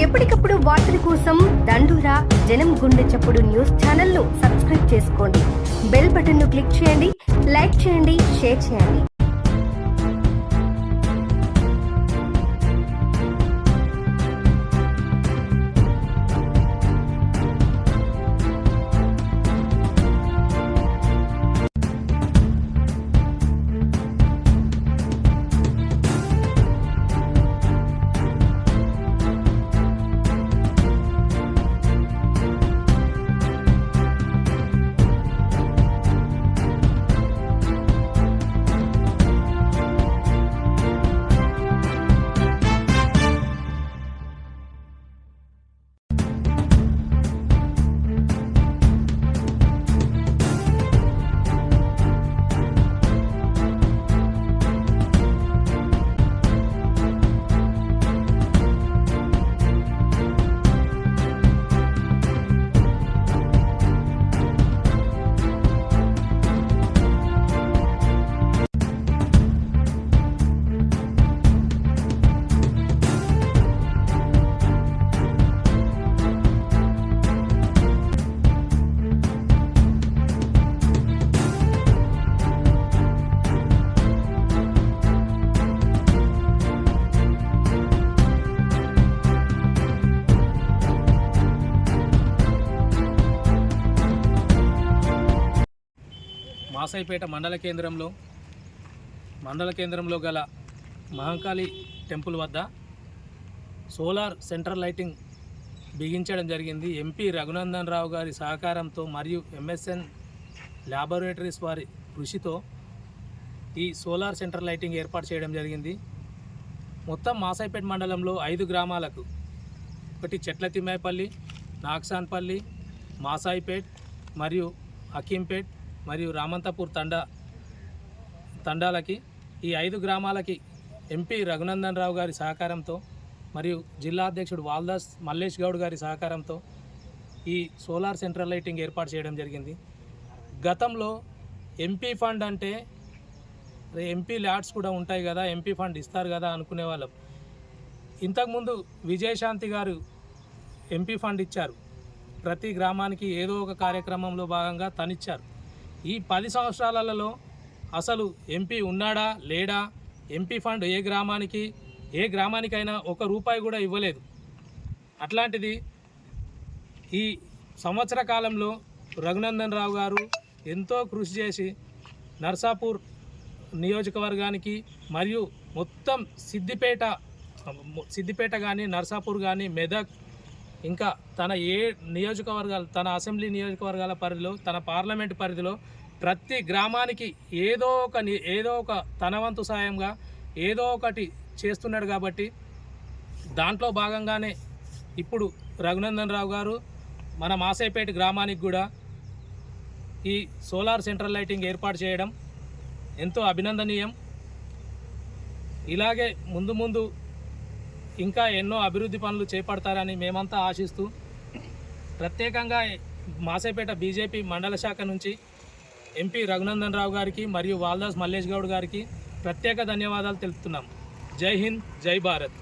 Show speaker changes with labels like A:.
A: ఎప్పటికప్పుడు వార్తల కోసం దండూరా జనం గుండె చప్పుడు న్యూస్ ఛానల్ను సబ్స్క్రైబ్ చేసుకోండి. బెల్ బటన్ను క్లిక్ చేయండి, లైక్ చేయండి, షేర్ చేయండి.
B: మాసాయిపేట మండల కేంద్రంలో గల మహంకాళి టెంపుల్ వద్ద సోలార్ సెంట్రల్ లైటింగ్ బిగించడం జరిగింది. ఎంపీ రఘునందన్ రావు గారి సహకారంతో మరియు MSN ల్యాబొరేటరీస్ వారి కృషితో ఈ సోలార్ సెంట్రల్ లైటింగ్ ఏర్పాటు చేయడం జరిగింది. మొత్తం మాసాయిపేట మండలంలో 5 గ్రామాలకు, ఒకటి చెట్లతిమ్మాయిపల్లి, నాగ్సాన్పల్లి, మాసాయిపేట్ మరియు హకీంపేట్ మరియు రామంతపూర్ తండాలకి ఈ 5 గ్రామాలకి ఎంపీ రఘునందన్ రావు గారి సహకారంతో మరియు జిల్లా అధ్యక్షుడు వాల్దాస్ మల్లేష్ గౌడ్ గారి సహకారంతో ఈ సోలార్ సెంట్రల్ లైటింగ్ ఏర్పాటు చేయడం జరిగింది. గతంలో ఎంపీ ఫండ్ అంటే ఎంపీ ల్యాడ్స్ కూడా ఉంటాయి కదా, ఎంపీ ఫండ్ ఇస్తారు కదా అనుకునే వాళ్ళం. ఇంతకుముందు విజయశాంతి గారు ఎంపీ ఫండ్ ఇచ్చారు. ప్రతి గ్రామానికి ఏదో ఒక కార్యక్రమంలో భాగంగా తనిచ్చారు. ఈ 10 సంవత్సరాలలో అసలు ఎంపీ ఉన్నాడా లేడా, ఎంపీ ఫండ్ ఏ గ్రామానికైనా ₹1 కూడా ఇవ్వలేదు. అట్లాంటిది ఈ సంవత్సర కాలంలో రఘునందన్ రావు గారు ఎంతో కృషి చేసి నర్సాపూర్ నియోజకవర్గానికి మరియు మొత్తం సిద్దిపేట కానీ, నర్సాపూర్ కానీ, మెదక్, ఇంకా తన తన అసెంబ్లీ నియోజకవర్గాల పరిధిలో, తన పార్లమెంటు పరిధిలో ప్రతి గ్రామానికి ఏదో ఒక తన వంతు సాయంగా ఏదో ఒకటి చేస్తున్నాడు. కాబట్టి దాంట్లో భాగంగానే ఇప్పుడు రఘునందన్ రావు గారు మన మాసాయిపేట గ్రామానికి కూడా ఈ సోలార్ సెంట్రల్ లైటింగ్ ఏర్పాటు చేయడం ఎంతో అభినందనీయం. ఇలాగే ముందు ఇంకా ఎన్నో అభివృద్ధి పనులు చేపడతారని మేమంతా ఆశిస్తూ, ప్రత్యేకంగా మాసాయిపేట బీజేపీ మండల శాఖ నుంచి ఎంపీ రఘునందన్ రావు గారికి మరియు వాల్దాస్ మల్లేష్ గౌడ్ గారికి ప్రత్యేక ధన్యవాదాలు తెలుపుతున్నాం. జై హింద్, జై భారత్.